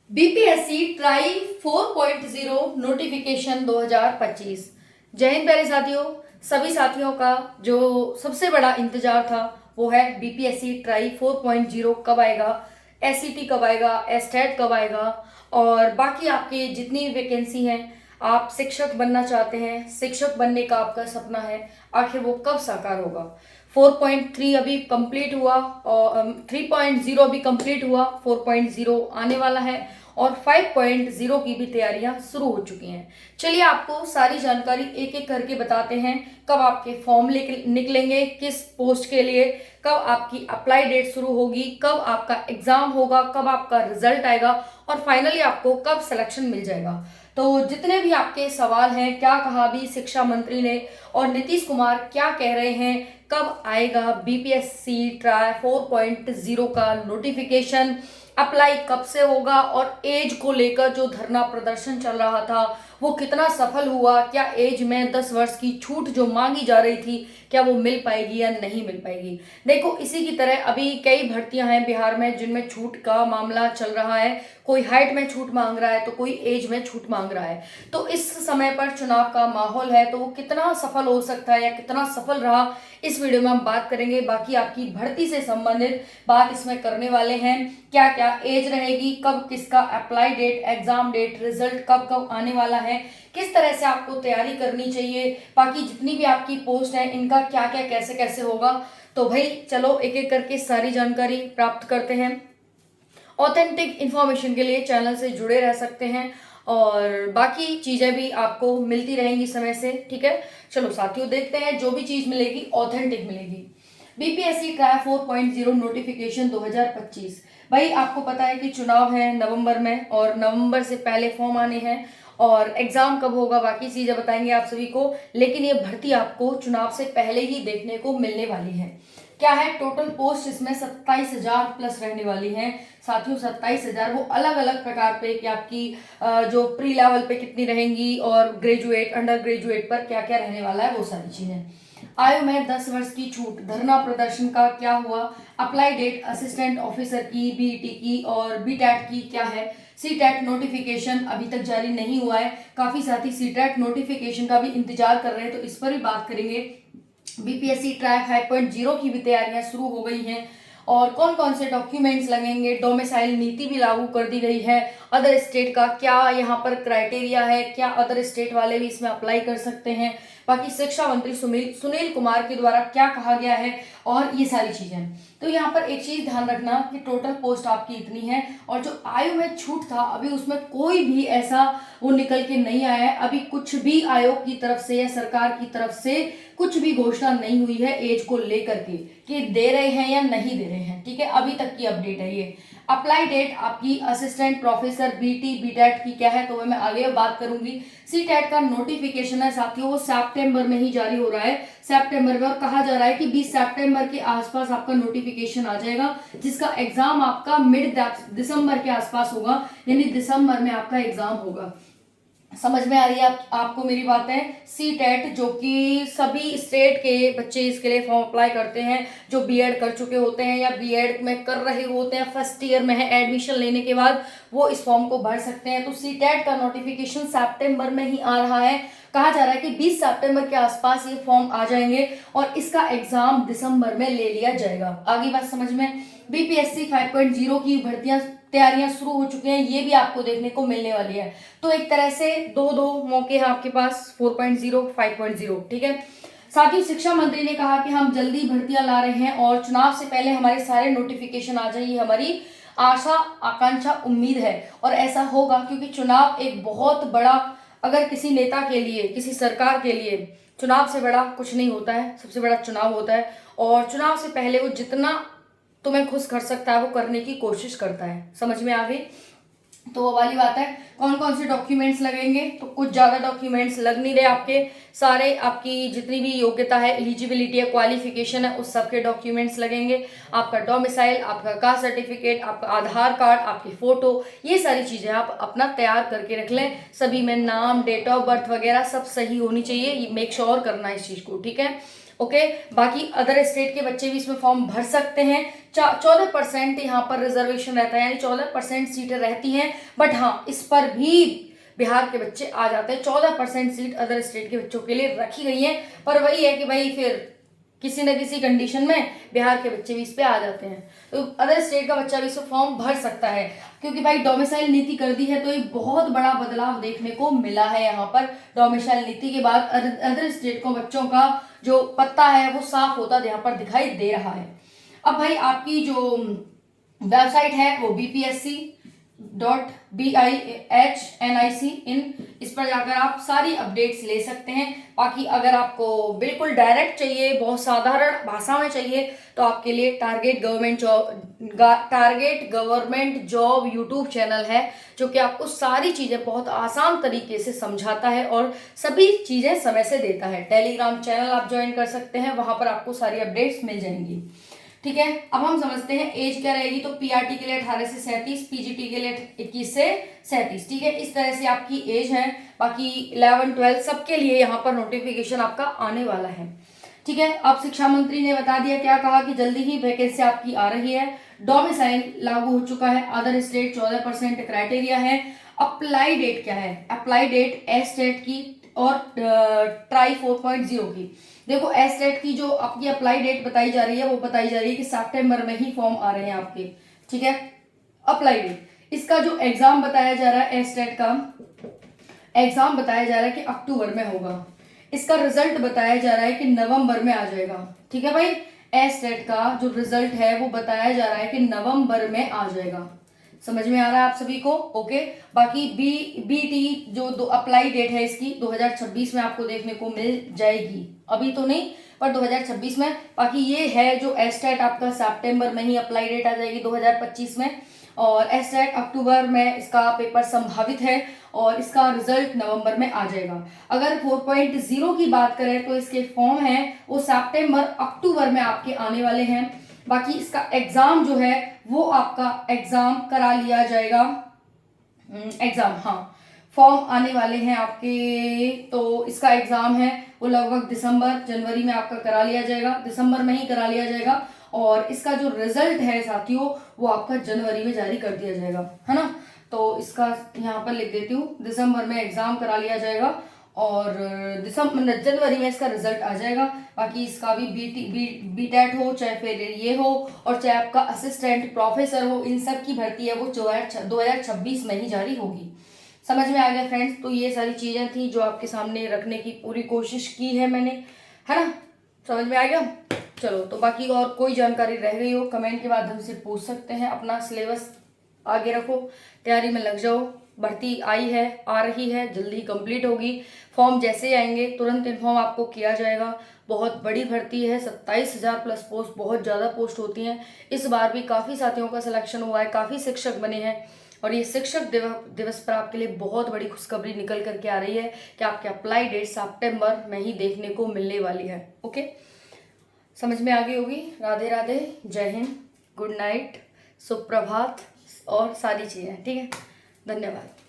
BPSC try 4.0 notification 2025। जय हिंद प्यारे साथियों। सभी साथियों का जो सबसे बड़ा इंतजार था वो है बीपीएससी ट्राई 4.0 कब आएगा, एसईटी कब आएगा, एस्टेट कब आएगा और बाकी आपके जितनी वैकेंसी हैं, आप शिक्षक बनना चाहते हैं, शिक्षक बनने का आपका सपना है, आखिर वो कब साकार होगा। 4.3 अभी कंप्लीट हुआ और 3.0 अभी कंप्लीट हुआ, 4.0 आने वाला है और 5.0 की भी तैयारियां शुरू हो चुकी हैं। चलिए आपको सारी जानकारी एक एक करके बताते हैं। कब आपके फॉर्म निकलेंगे, किस पोस्ट के लिए, कब आपकी अप्लाई डेट शुरू होगी, कब आपका एग्जाम होगा, कब आपका रिजल्ट आएगा और फाइनली आपको कब सिलेक्शन मिल जाएगा। तो जितने भी आपके सवाल हैं, क्या कहा अभी शिक्षा मंत्री ने और नीतीश कुमार क्या कह रहे हैं, कब आएगा बीपीएससी ट्राई 4.0 का नोटिफिकेशन, अप्लाई कब से होगा और एज को लेकर जो धरना प्रदर्शन चल रहा था वो कितना सफल हुआ, क्या एज में 10 वर्ष की छूट जो मांगी जा रही थी क्या वो मिल पाएगी या नहीं मिल पाएगी। देखो, इसी की तरह अभी कई भर्तियां हैं बिहार में जिनमें छूट का मामला चल रहा है। कोई हाइट में छूट मांग रहा है तो कोई एज में छूट मांग रहा है। तो इस समय पर चुनाव का माहौल है तो वो कितना सफल हो सकता है या कितना सफल रहा, इस वीडियो में हम बात करेंगे। बाकी आपकी भर्ती से संबंधित बात इसमें करने वाले हैं। क्या क्या एज रहेगी, कब किसका apply date, exam date, result कब कब आने वाला है, किस तरह से आपको तैयारी करनी चाहिए, बाकी जितनी भी आपकी पोस्ट है इनका क्या क्या कैसे कैसे होगा। तो भाई चलो एक एक करके सारी जानकारी प्राप्त करते हैं। ऑथेंटिक इन्फॉर्मेशन के लिए चैनल से जुड़े रह सकते हैं और बाकी चीज़ें भी आपको मिलती रहेंगी समय से, ठीक है। चलो साथियों, देखते हैं जो भी चीज़ मिलेगी ऑथेंटिक मिलेगी। BPSC try 4.0 notification 2025। भाई आपको पता है कि चुनाव है नवंबर में और नवंबर से पहले फॉर्म आने हैं और एग्जाम कब होगा बाकी चीज़ें बताएंगे आप सभी को, लेकिन ये भर्ती आपको चुनाव से पहले ही देखने को मिलने वाली है। क्या है टोटल पोस्ट, इसमें 27,000 प्लस रहने वाली हैं साथियों। 27,000 वो अलग अलग प्रकार पे कि आपकी जो प्री लेवल पे कितनी रहेंगी और ग्रेजुएट, अंडर ग्रेजुएट पर क्या क्या रहने वाला है वो सारी चीजें। आयु में 10 वर्ष की छूट, धरना प्रदर्शन का क्या हुआ, अप्लाई डेट असिस्टेंट ऑफिसर की, बीईटी की और बीटेट की क्या है, सीटेट नोटिफिकेशन अभी तक जारी नहीं हुआ है। काफी साथी सीटेट नोटिफिकेशन का भी इंतजार कर रहे हैं तो इस पर भी बात करेंगे। बीपीएससी ट्राई 5.0 की भी तैयारियां शुरू हो गई हैं और कौन कौन से डॉक्यूमेंट्स लगेंगे, डोमिसाइल नीति भी लागू कर दी गई है। अदर स्टेट का क्या यहाँ पर क्राइटेरिया है, क्या अदर स्टेट वाले भी इसमें अप्लाई कर सकते हैं, बाकी शिक्षा मंत्री सुनील कुमार के द्वारा क्या कहा गया है और ये सारी चीजें। तो यहाँ पर एक चीज ध्यान रखना कि टोटल पोस्ट आपकी इतनी है और जो आयु में छूट था अभी उसमें कोई भी ऐसा वो निकल के नहीं आया है। अभी कुछ भी आयोग की तरफ से या सरकार की तरफ से कुछ भी घोषणा नहीं हुई है एज को लेकर के कि दे रहे हैं या नहीं दे रहे हैं, ठीक है। अभी तक की अपडेट है ये। अप्लाई डेट आपकी असिस्टेंट प्रोफेसर बीटी बीटेट की क्या है तो मैं आगे बात करूंगी। सीटेट का नोटिफिकेशन है साथियों वो सितंबर में ही जारी हो रहा है, सितंबर में, और कहा जा रहा है कि 20 सितंबर के आसपास आपका नोटिफिकेशन आ जाएगा जिसका एग्जाम आपका मिड दिसंबर के आसपास होगा, यानी दिसंबर में आपका एग्जाम होगा। समझ में आ रही है आपको मेरी बातें। सी टेट जो कि सभी स्टेट के बच्चे इसके लिए फॉर्म अप्लाई करते हैं जो बीएड कर चुके होते हैं या बीएड में कर रहे होते हैं, फर्स्ट ईयर में है, एडमिशन लेने के बाद वो इस फॉर्म को भर सकते हैं। तो सी टेट का नोटिफिकेशन सितंबर में ही आ रहा है। कहा जा रहा है कि 20 सितंबर के आसपास ये फॉर्म आ जाएंगे और इसका एग्जाम दिसंबर में ले लिया जाएगा। आगे बात समझ में। बीपीएससी 5.0 की भर्तियां तैयारियां शुरू हो चुकी हैं, ये भी आपको देखने को मिलने वाली है। तो एक तरह से दो दो मौके हैं आपके पास, 4.0 5.0, ठीक है। साथ ही शिक्षा मंत्री ने कहा कि हम जल्दी भर्तियां ला रहे हैं और चुनाव से पहले हमारे सारे नोटिफिकेशन आ जाए, ये हमारी आशा आकांक्षा उम्मीद है और ऐसा होगा क्योंकि चुनाव एक बहुत बड़ा, अगर किसी नेता के लिए, किसी सरकार के लिए चुनाव से बड़ा कुछ नहीं होता है, सबसे बड़ा चुनाव होता है और चुनाव से पहले वो जितना तुम्हें खुश कर सकता है वो करने की कोशिश करता है। समझ में आ गई। तो वो वाली बात है। कौन कौन से डॉक्यूमेंट्स लगेंगे, तो कुछ ज़्यादा डॉक्यूमेंट्स लग नहीं रहे आपके, सारे आपकी जितनी भी योग्यता है, एलिजिबिलिटी है, क्वालिफिकेशन है, उस सब के डॉक्यूमेंट्स लगेंगे। आपका डोमिसाइल, आपका कास्ट सर्टिफिकेट, आपका आधार कार्ड, आपकी फोटो, ये सारी चीज़ें आप अपना तैयार करके रख लें। सभी में नाम, डेट ऑफ बर्थ वगैरह सब सही होनी चाहिए, मेक श्योर करना इस चीज़ को, ठीक है। ओके। बाकी अदर स्टेट के बच्चे भी इसमें फॉर्म भर सकते हैं। 14% यहाँ पर रिजर्वेशन रहता है, यानी 14% सीटें रहती हैं, बट हाँ इस पर भी बिहार के बच्चे आ जाते हैं। 14% सीट अदर स्टेट के बच्चों के लिए रखी गई है, पर वही है कि भाई फिर किसी न किसी कंडीशन में बिहार के बच्चे भी इस पे आ जाते हैं, तो अदर स्टेट का बच्चा भी इस फॉर्म भर सकता है। क्योंकि भाई डोमिसाइल नीति कर दी है, तो एक बहुत बड़ा बदलाव देखने को मिला है यहाँ पर। डोमिसाइल नीति के बाद अदर स्टेट को बच्चों का जो पत्ता है वो साफ होता यहाँ पर दिखाई दे रहा है। अब भाई आपकी जो वेबसाइट है वो BPSC.BIHNIC इन, इस पर जाकर आप सारी अपडेट्स ले सकते हैं। बाकी अगर आपको बिल्कुल डायरेक्ट चाहिए, बहुत साधारण भाषा में चाहिए, तो आपके लिए target government job YouTube channel है, जो कि आपको सारी चीज़ें बहुत आसान तरीके से समझाता है और सभी चीज़ें समय से देता है। टेलीग्राम चैनल आप ज्वाइन कर सकते हैं, वहां पर आपको सारी अपडेट्स मिल जाएंगी। ठीक है, अब हम समझते हैं एज क्या रहेगी। तो पीआरटी के लिए 18 से 37, पीजीटी के लिए 21 से 37। ठीक है, इस तरह से आपकी एज है। बाकी 11, 12 सबके लिए यहाँ पर नोटिफिकेशन आपका आने वाला है। ठीक है, अब शिक्षा मंत्री ने बता दिया, क्या कहा कि जल्दी ही वैकेंसी आपकी आ रही है। डोमिसाइल लागू हो चुका है, अदर स्टेट 14% क्राइटेरिया है। अप्लाई डेट क्या है? अप्लाई डेट एस टेट की और ट्राई 4.0 की। देखो एस टेट की जो आपकी अप्लाई डेट बताई जा रही है, वो बताई जा रही है कि सितंबर में ही फॉर्म आ रहे हैं आपके। ठीक है, अप्लाई डेट, इसका जो एग्जाम बताया जा रहा है, एस टेट का एग्जाम बताया जा रहा है कि अक्टूबर में होगा। इसका रिजल्ट बताया जा रहा है कि नवंबर में आ जाएगा। ठीक है भाई, एस टेट का जो रिजल्ट है वो बताया जा रहा है कि नवंबर में आ जाएगा। समझ में आ रहा है आप सभी को? ओके। बाकी बीटी जो अप्लाई डेट है इसकी 2026 में आपको देखने को मिल जाएगी, अभी तो नहीं पर 2026 में। बाकी ये है जो एसटेट आपका सितंबर में ही अप्लाई डेट आ जाएगी 2025 में, और एसटेट अक्टूबर में इसका पेपर संभावित है और इसका रिजल्ट नवंबर में आ जाएगा। अगर 4.0 की बात करें तो इसके फॉर्म हैं वो सितंबर अक्टूबर में आपके आने वाले हैं। बाकी इसका एग्जाम जो है वो आपका एग्जाम करा लिया जाएगा। एग्जाम, हाँ, फॉर्म आने वाले हैं आपके, तो इसका एग्जाम है वो लगभग दिसंबर जनवरी में आपका करा लिया जाएगा, दिसंबर में ही करा लिया जाएगा। और इसका जो रिजल्ट है साथियों वो आपका जनवरी में जारी कर दिया जाएगा, है ना। तो इसका यहाँ पर लिख देती हूँ, दिसंबर में एग्जाम करा लिया जाएगा और जनवरी में इसका रिजल्ट आ जाएगा। बाकी इसका भी बीटेट हो, चाहे फिर ये हो, और चाहे आपका असिस्टेंट प्रोफेसर हो, इन सब की भर्ती है वो 2026 में ही जारी होगी। समझ में आ गया फ्रेंड्स? तो ये सारी चीजें थी जो आपके सामने रखने की पूरी कोशिश की है मैंने, है ना। समझ में आ गया? चलो, तो बाकी और कोई जानकारी रह गई हो कमेंट के माध्यम से पूछ सकते हैं। अपना सिलेबस आगे रखो, तैयारी में लग जाओ। भर्ती आई है, आ रही है, जल्दी कंप्लीट होगी। फॉर्म जैसे आएंगे तुरंत इन्फॉर्म आपको किया जाएगा। बहुत बड़ी भर्ती है, 27,000 प्लस पोस्ट, बहुत ज़्यादा पोस्ट होती हैं। इस बार भी काफ़ी साथियों का सिलेक्शन हुआ है, काफ़ी शिक्षक बने हैं, और ये शिक्षक दिवस पर आपके लिए बहुत बड़ी खुशखबरी निकल करके आ रही है कि आपके अप्लाई डेट सितंबर में ही देखने को मिलने वाली है। ओके, समझ में आ गई होगी। राधे राधे, जय हिंद, गुड नाइट, सुप्रभात और सारी चीज़ें। ठीक है, धन्यवाद।